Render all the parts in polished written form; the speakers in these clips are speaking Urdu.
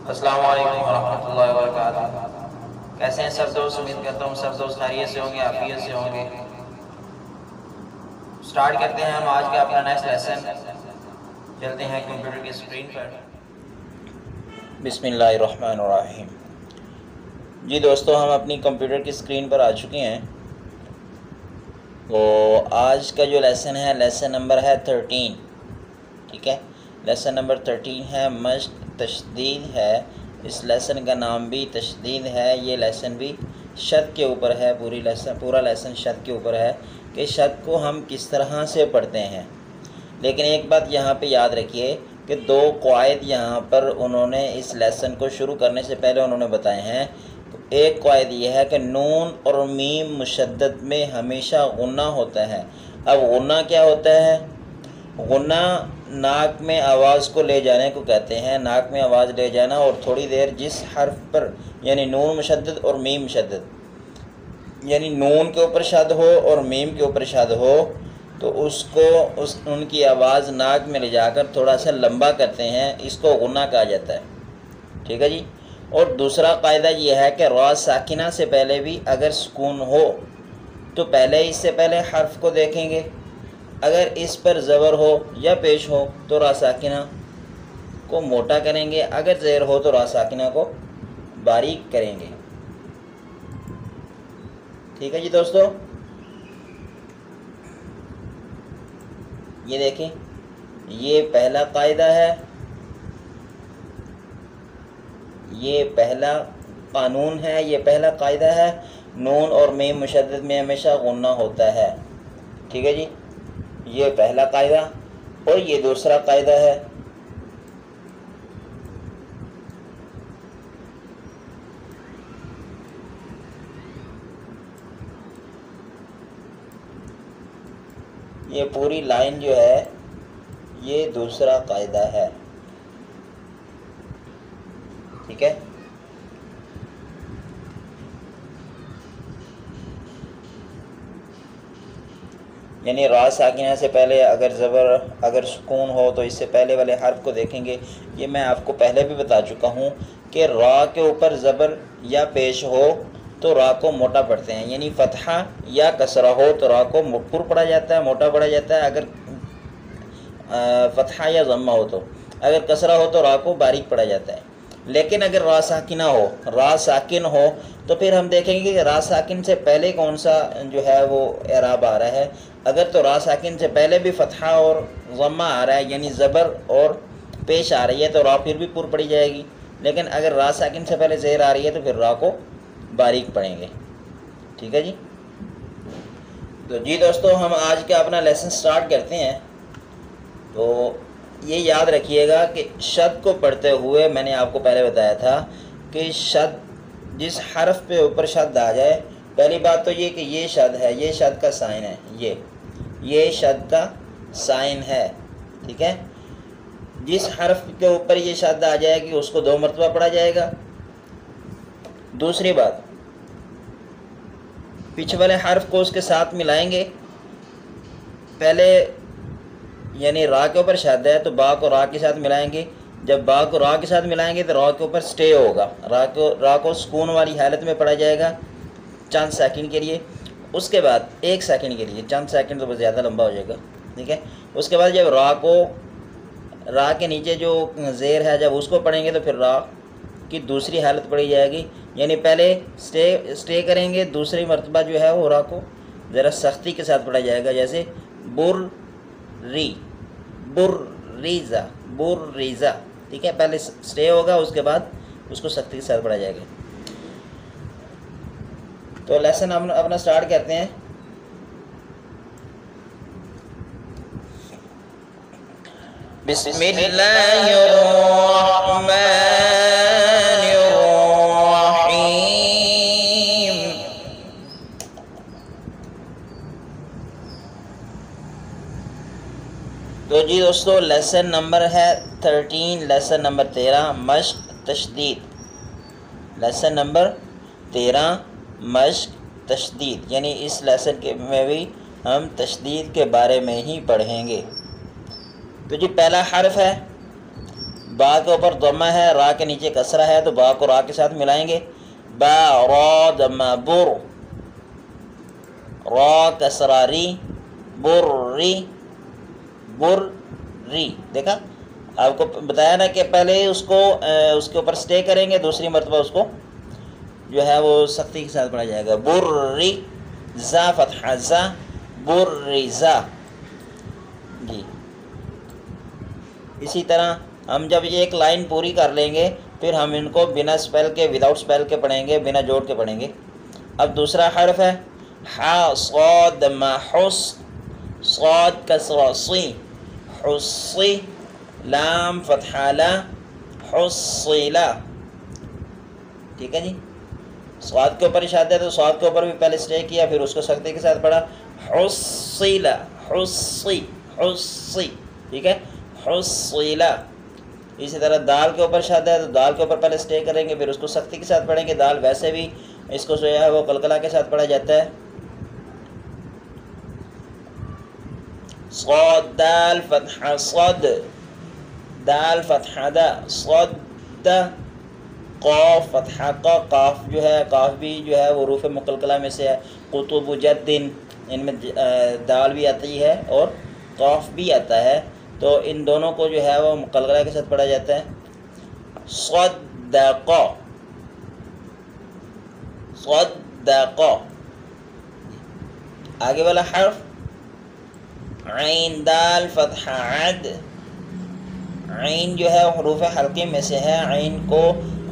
السلام علیکم ورحمۃ اللہ وبرکاتہ۔ کیسے ہیں سب دوست؟ امید کرتا ہوں سب دوست خیریت سے ہوں گے، عافیت سے ہوں گے۔ سٹارٹ کرتے ہیں ہم آج کا اپنا نیکسٹ لیسن۔ چلتے ہیں کمپیوٹر کی اسکرین پر۔ بسم اللہ الرحمن الرحیم۔ جی دوستو، ہم اپنی کمپیوٹر کی اسکرین پر آ چکے ہیں۔ تو آج کا جو لیسن ہے، لیسن نمبر ہے 13، ٹھیک ہے۔ لیسن نمبر 13 ہے مشق تشدید ہے۔ اس لیسن کا نام بھی تشدید ہے۔ یہ لیسن بھی شد کے اوپر ہے، پورا لیسن شد کے اوپر ہے کہ شد کو ہم کس طرح سے پڑھتے ہیں۔ لیکن ایک بات یہاں پہ یاد رکھیے کہ دو قواعد یہاں پر انہوں نے اس لیسن کو شروع کرنے سے پہلے انہوں نے بتائے ہیں۔ ایک قواعد یہ ہے کہ نون اور میم مشدد میں ہمیشہ غنہ ہوتا ہے۔ اب غنہ کیا ہوتا ہے؟ غنہ ناک میں آواز کو لے جانے کو کہتے ہیں۔ ناک میں آواز لے جانا اور تھوڑی دیر جس حرف پر، یعنی نون مشدد اور میم مشدد، یعنی نون کے اوپر شد ہو اور میم کے اوپر شد ہو تو اس کو ان کی آواز ناک میں لے جا کر تھوڑا سا لمبا کرتے ہیں، اس کو غنہ کہا جاتا ہے، ٹھیک ہے جی۔ اور دوسرا قاعدہ یہ ہے کہ را ساکنہ سے پہلے بھی اگر سکون ہو تو پہلے اس سے پہلے حرف کو دیکھیں گے، اگر اس پر زبر ہو یا پیش ہو تو را ساکنہ کو موٹا کریں گے، اگر زیر ہو تو را ساکنہ کو باریک کریں گے، ٹھیک ہے جی دوستو۔ یہ دیکھیں، یہ پہلا قاعدہ ہے، یہ پہلا قانون ہے، یہ پہلا قاعدہ ہے۔ نون اور میم مشدد میں ہمیشہ غنہ ہوتا ہے، ٹھیک ہے جی، یہ پہلا قاعدہ۔ اور یہ دوسرا قاعدہ ہے۔ یہ پوری لائن جو ہے یہ دوسرا قاعدہ ہے، ٹھیک ہے۔ یعنی را ساکنہ سے پہلے اگر سکون ہو تو اس سے پہلے والے حرف کو دیکھیں گے۔ یہ میں آپ کو پہلے بھی بتا چکا ہوں کہ را کے اوپر زبر یا پیش ہو تو را کو موٹا پڑھتے ہیں، یعنی فتحہ یا کسرہ ہو تو را کو پر پڑھا جاتا ہے، موٹا پڑھا جاتا ہے، اگر فتحہ یا ضمہ ہو تو، اگر کسرہ ہو تو را کو باریک پڑھا جاتا ہے۔ لیکن اگر را ساکنہ ہو، را ساکن ہو تو پھر ہم دیکھیں گے کہ را ساکن سے پہلے کون سا جو ہے وہ اعراب آ رہا ہے۔ اگر تو را ساکن سے پہلے بھی فتحہ اور ضمہ آ رہا ہے، یعنی زبر اور پیش آ رہی ہے تو را پھر بھی پر پڑی جائے گی، لیکن اگر را ساکن سے پہلے زیر آ رہی ہے تو پھر را کو باریک پڑھیں گے، ٹھیک ہے جی۔ تو جی دوستو، ہم آج کا اپنا لیسن سٹارٹ کرتے ہیں۔ تو یہ یاد رکھیے گا کہ شد کو پڑھتے ہوئے میں نے آپ کو پہلے بتایا تھا کہ شد جس حرف پہ اوپر شد آ جائے، پہلی بات تو یہ کہ یہ شد ہے، یہ شد کا سائن ہے، یہ شد کا سائن ہے، ٹھیک ہے۔ جس حرف کے اوپر یہ شد آ جائے گی اس کو 2 مرتبہ پڑھا جائے گا۔ دوسری بات، پیچھے والے حرف کو اس کے ساتھ ملائیں گے۔ پہلے یعنی را کے اوپر شد ہے تو با کو را کے ساتھ ملائیں گے، جب با کو را کے ساتھ ملائیں گے تو را کے اوپر سٹے ہوگا، را کو سکون والی حالت میں پڑھا جائے گا چند سیکنڈ کے لیے۔ اس کے بعد 1 سیکنڈ کے لیے، چند سیکنڈ تو بہت زیادہ لمبا ہو جائے گا، ٹھیک ہے۔ اس کے بعد جب را کے نیچے جو زیر ہے جب اس کو پڑھیں گے تو پھر را کی دوسری حالت پڑھی جائے گی، یعنی پہلے سٹے کریں گے، دوسری مرتبہ جو ہے وہ را کو ذرا سختی کے ساتھ پڑھا جائے گا، جیسے بر ریزا، ٹھیک ہے۔ پہلے سٹے ہوگا، اس کے بعد اس کو سختی کے ساتھ پڑھا جائے گا۔ تو لیسن ہم اپنا سٹارٹ کرتے ہیں۔ بسم اللہ الرحمن الرحیم۔ تو جی دوستو، لیسن نمبر ہے 13، لیسن نمبر 13 مشق تشدید، لیسن نمبر 13 مشق تشدید، یعنی اس لیسن میں بھی ہم تشدید کے بارے میں ہی پڑھیں گے۔ تو جی پہلا حرف ہے با کے اوپر ضمہ ہے، را کے نیچے کسرہ ہے، تو با کو را کے ساتھ ملائیں گے، با را ضمہ بر، را کسرہ ری، بر ری، بر ری. دیکھا آپ کو بتایا نا کہ پہلے اس کو اس کے اوپر سٹے کریں گے، دوسری مرتبہ اس کو جو ہے وہ سختی کے ساتھ پڑھا جائے گا. بر ری، زا فتحہ زا، بر ری زا. جی اسی طرح ہم جب یہ ایک لائن پوری کر لیں گے پھر ہم ان کو بنا سپیل کے، وداؤٹ سپیل کے پڑھیں گے، بنا جوڑ کے پڑھیں گے. اب دوسرا حرف ہے حا صاد ما حس، صاد کسرہ صی، حصی، لام فتحہ لا، حصیلا. ٹھیک ہے جی. صاد کے اوپر اشارہ ہے تو صاد کے اوپر بھی پہلے سٹے کیا، پھر اس کو سختی کے ساتھ پڑھا، حصیلا، حصی، حصی. ٹھیک ہے، حصیلا. اسی طرح دال کے اوپر شاد ہے تو دال کے اوپر پہلے سٹے کریں گے، پھر اس کو سختی کے ساتھ پڑھیں گے. دال ویسے بھی اس کو جو ہے وہ قلقلہ کے ساتھ پڑھا جاتا ہے. صاد دال فتحہ صد، دال فتحہ دا، صد دا. قاف فتحہ قا، قاف جو ہے، قاف بھی جو ہے وہ حروف مقلقلہ میں سے ہے. قطب جدن، ان میں دال بھی آتی ہے اور قاف بھی آتا ہے، تو ان دونوں کو جو ہے وہ مقلقلہ کے ساتھ پڑھا جاتا ہے. صدق، صدق. آگے والا حرف عین دال فتحہ عد. عین جو ہے حروف حلقی میں سے ہے. عین کو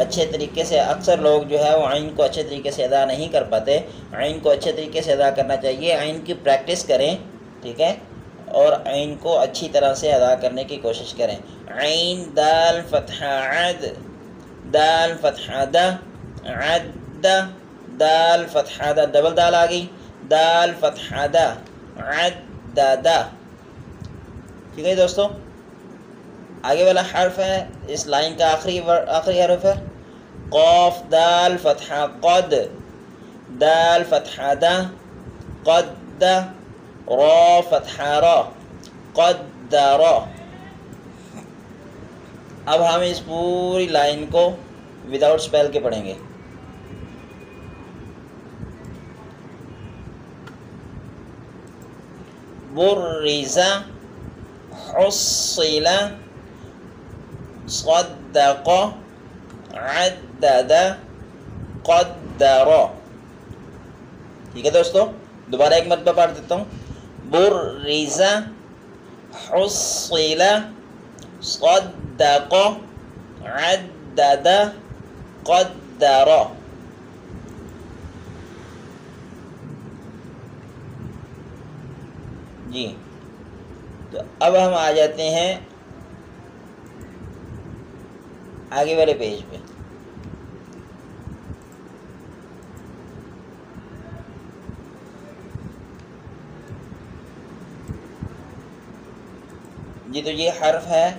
اچھے طریقے سے، اکثر لوگ جو ہے وہ عین کو اچھے طریقے سے ادا نہیں کر پاتے. عین کو اچھے طریقے سے ادا کرنا چاہیے. عین کی پریکٹس کریں، ٹھیک ہے، اور عین کو اچھی طرح سے ادا کرنے کی کوشش کریں. عین دال فتحہ عد، دال فتحہ دا، عد، دال فتحہ دا، ڈبل دال آ گئی، دال فتحہ دا، عد دا. ٹھیک ہے دوستو. آگے والا حرف ہے اس لائن کا آخری حرف ہے قاف دال فتحہ قد، دال فتحہ دا، قد، را فتحہ را، قدر. اب ہم اس پوری لائن کو وداؤٹ سپیل کے پڑھیں گے. برزا، حصل، صدق، عدد، قدر. ٹھیک ہے دوستو، دوبارہ ایک مرتبہ پڑھ دیتا ہوں. برزا، حصل، صدق، عدد، قدر. جی تو اب ہم آ جاتے ہیں آگے والے پیج پہ. جی تو یہ حرف ہے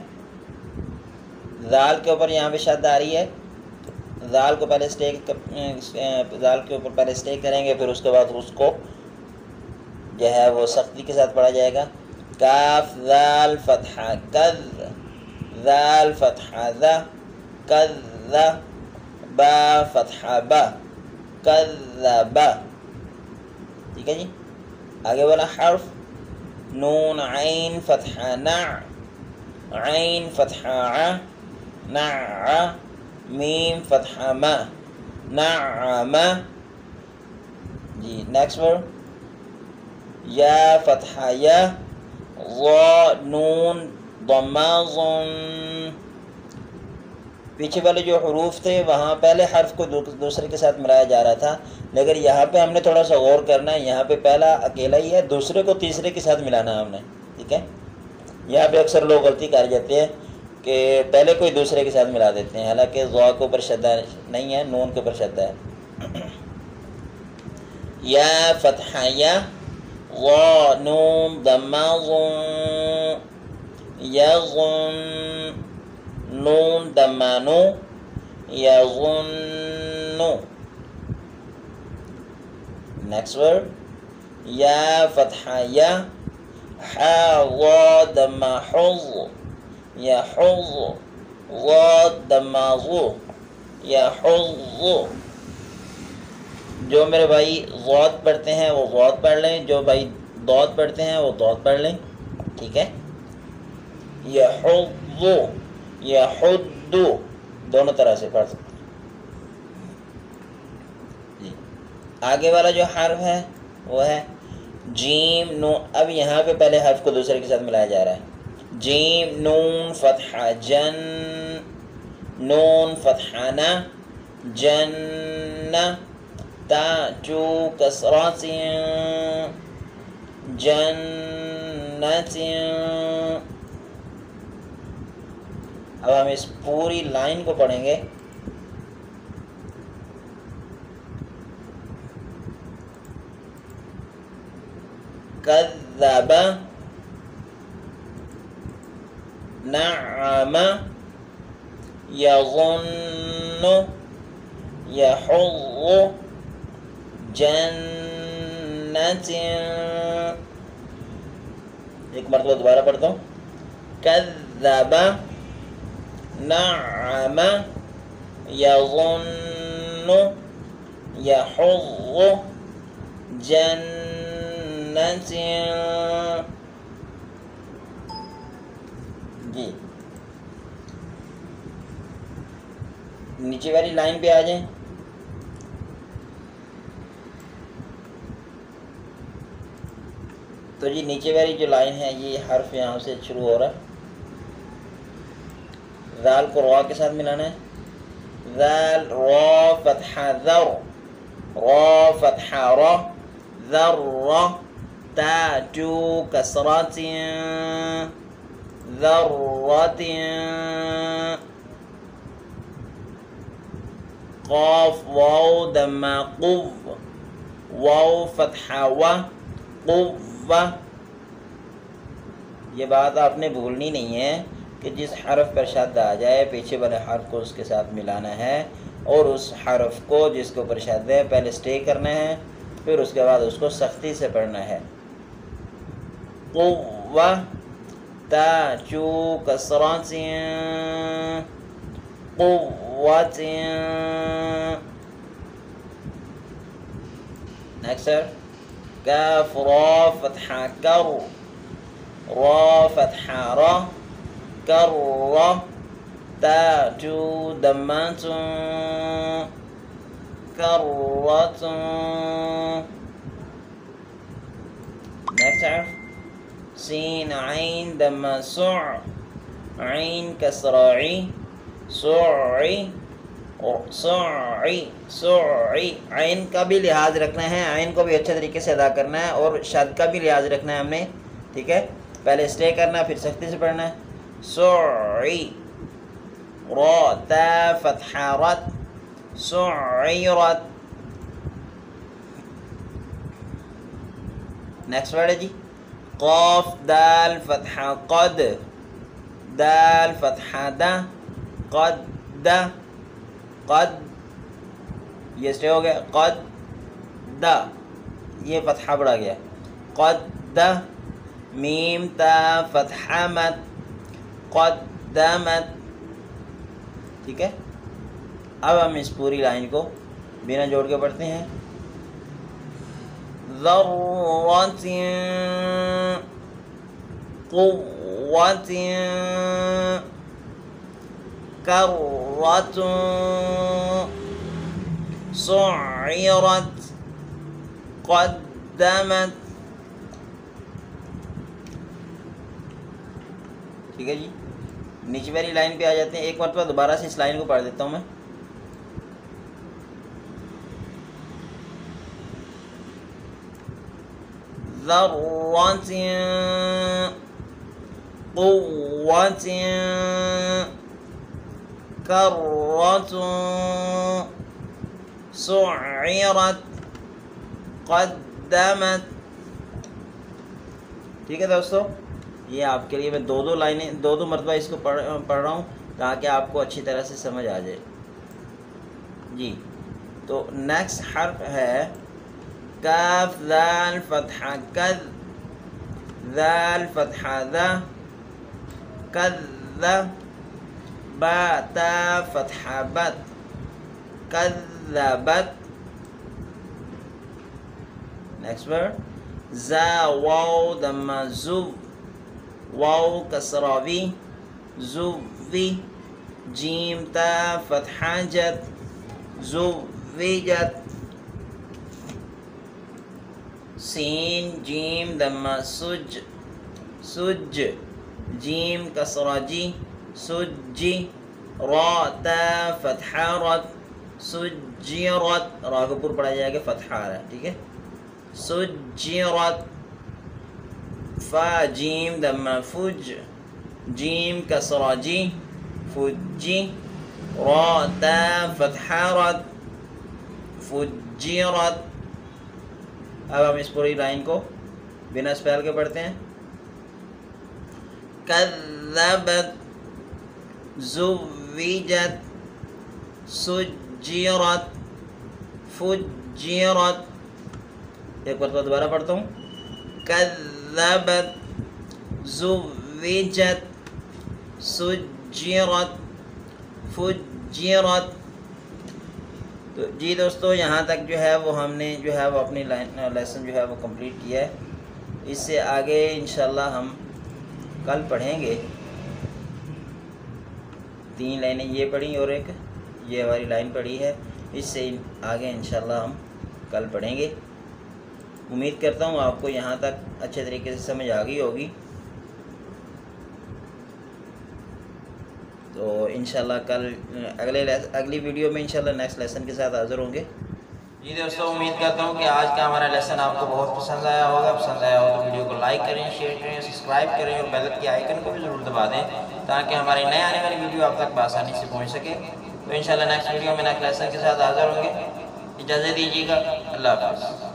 ذال کے اوپر، یہاں پہ شد آ رہی ہے. ذال کو پہلے ذال کے اوپر پہلے سٹے کریں گے، پھر اس کے بعد اس کو جو ہے وہ سختی کے ساتھ پڑھا جائے گا. کاف ذال فتحہ کذ، ذال فتحہ ذا، کذ، با فتحہ با، کذب. ٹھیک ہے جی. آگے والا حرف نون عین فتحہ نع، عین فتحہ ع، نع، میم فتحہ ما، نعم. جی نیکسٹ ورڈ یا فتحہ یا، ضا نون ضمہ ظن. پیچھے والے جو حروف تھے وہاں پہلے حرف کو دوسرے کے ساتھ ملایا جا رہا تھا، لیکن یہاں پہ ہم نے تھوڑا سا غور کرنا ہے. یہاں پہ پہلا اکیلا ہی ہے، دوسرے کو تیسرے کے ساتھ ملانا ہے ہم نے. ٹھیک ہے، یہاں پہ اکثر لوگ غلطی کر جاتے ہیں کہ پہلے کوئی دوسرے کے ساتھ ملا دیتے ہیں، حالانکہ ضا کے اوپر شدہ نہیں ہے، نون کے اوپر شدہ ہے. یا فتحہ یا، ضا نون ضمہ ظن، یظن، نون ضمہ نو، یظن. نیکسٹ ورڈ یا فتحہ یا، حا ضا ضمہ حظ، یحظ، ضاد دماغو یحضو. جو میرے بھائی ضاد پڑھتے ہیں وہ ضاد پڑھ لیں، جو بھائی ضاد پڑھتے ہیں وہ ضاد پڑھ لیں. ٹھیک ہے. یحضو یحدو دونوں طرح سے پڑھ سکتے ہیں. جی آگے والا جو حرف ہے وہ ہے جیم نون. اب یہاں پہ پہلے حرف کو دوسرے کے ساتھ ملایا جا رہا ہے. جیم نون فتحہ جن، نون فتحہ نا جن، تا چو کسرات جنت. اب ہم اس پوری لائن کو پڑھیں گے. کذب نعم یظن یحض جنت. ایک مرتبہ دوبارہ پڑھتا ہوں. کذب نعم یظن یحض جنت. جی نیچے والی لائن پہ آ جائیں. تو جی نیچے والی جو لائن ہے یہ حرف یہاں سے شروع ہو رہا ہے. ذال کو را کے ساتھ ملانا ہے. ذال را فتحہ ذر، را فتحہ را ذر، تا جو کسرات ذرات، قاف واو دمہ قو، واو فتحہ و قو. یہ بات آپ نے بھولنی نہیں ہے کہ جس حرف پر شد آ جائے پیچھے والے حرف کو اس کے ساتھ ملانا ہے، اور اس حرف کو جس کے اوپر شد ہے پہلے اسٹے کرنا ہے، پھر اس کے بعد اس کو سختی سے پڑھنا ہے. قوہ تا چو کسرات قوت. نیکسٹ کاف را فتحہ کر، را فتحہ را کر، تا جو دمات کرت. نیکسٹ حرف سین عین دم سع، عین کسراعی سعی سعی سعی. عین کا بھی لحاظ رکھنا ہے، عین کو بھی اچھے طریقے سے ادا کرنا ہے، اور شد کا بھی لحاظ رکھنا ہے ہم نے. ٹھیک ہے. پہلے اسٹے کرنا ہے پھر سختی سے پڑھنا ہے. سعی را تا فتحہ رت سعیرت. نیکسٹ ورڈ ہے جی قاف دال فتحہ قد، دال فتحہ دا قد دا قد، یہ اسٹے ہو گیا. قد دا یہ فتحہ بڑھا گیا. قد دا میم تا فتحہ مت قدمت. ٹھیک ہے. اب ہم اس پوری لائن کو بنا جوڑ کے پڑھتے ہیں. ذرۃ قوۃ کرۃ سعرت قدمت. ٹھیک ہے جی. نیچے والی لائن پہ آ جاتے ہیں. ایک مرتبہ دوبارہ سے اس لائن کو پڑھ دیتا ہوں میں. ذرۃ قوۃ کرۃ سعرت قدمت. ٹھیک ہے دوستو. یہ آپ کے لیے میں دو لائنیں دو مرتبہ اس کو پڑھ رہا ہوں تاکہ آپ کو اچھی طرح سے سمجھ آ جائے. جی تو نیکسٹ حرف ہے کاف ذال فتحہ کذ، ذال فتحہ ذا کذ، با تا فتحہ بت، کذبت. نیکسٹ ورڈ زا واو دمہ زو، واو کسرہ وی، زو وی. جیم تا فتحہ جت، زو وی جت. سین جیم دمہ سج، سج. جیم کسرہ جی، سجی. را تا فتحہ رت، سجرت. را کو پر پڑھا جائے گا فتحہ آ رہا ہے، ٹھیک ہے. سجرت. فا جیم دمہ فج، جیم کسرہ جی، فجی. را تا فتحہ رت، فجرت. اب ہم اس پوری لائن کو بنا اسپیل کے پڑھتے ہیں. کذبت، زوجت، سجرت، فجرت. ایک بار دوبارہ پڑھتا ہوں. کذبت، زوجت، سجرت، فجرت. تو جی دوستو یہاں تک جو ہے وہ ہم نے جو ہے وہ اپنی لیسن جو ہے وہ کمپلیٹ کیا ہے. اس سے آگے انشاءاللہ ہم کل پڑھیں گے. 3 لائنیں یہ پڑھی اور ایک یہ ہماری لائن پڑھی ہے. اس سے آگے انشاءاللہ ہم کل پڑھیں گے. امید کرتا ہوں آپ کو یہاں تک اچھے طریقے سے سمجھ آ گئی ہوگی. تو انشاءاللہ کل اگلی ویڈیو میں انشاءاللہ نیکسٹ لیسن کے ساتھ حاضر ہوں گے. جی دوستو امید کرتا ہوں کہ آج کا ہمارا لیسن آپ کو بہت پسند آیا ہوگا. پسند آیا ہو تو ویڈیو کو لائک کریں، شیئر کریں، سبسکرائب کریں اور بیل کے آئیکن کو بھی ضرور دبا دیں تاکہ ہماری نئے آنے والی ویڈیو آپ تک بآسانی سے پہنچ سکے. تو انشاءاللہ نیکسٹ ویڈیو میں نیکسٹ لیسن کے ساتھ حاضر ہوں گے. اجازت دیجیے گا. اللہ حافظ.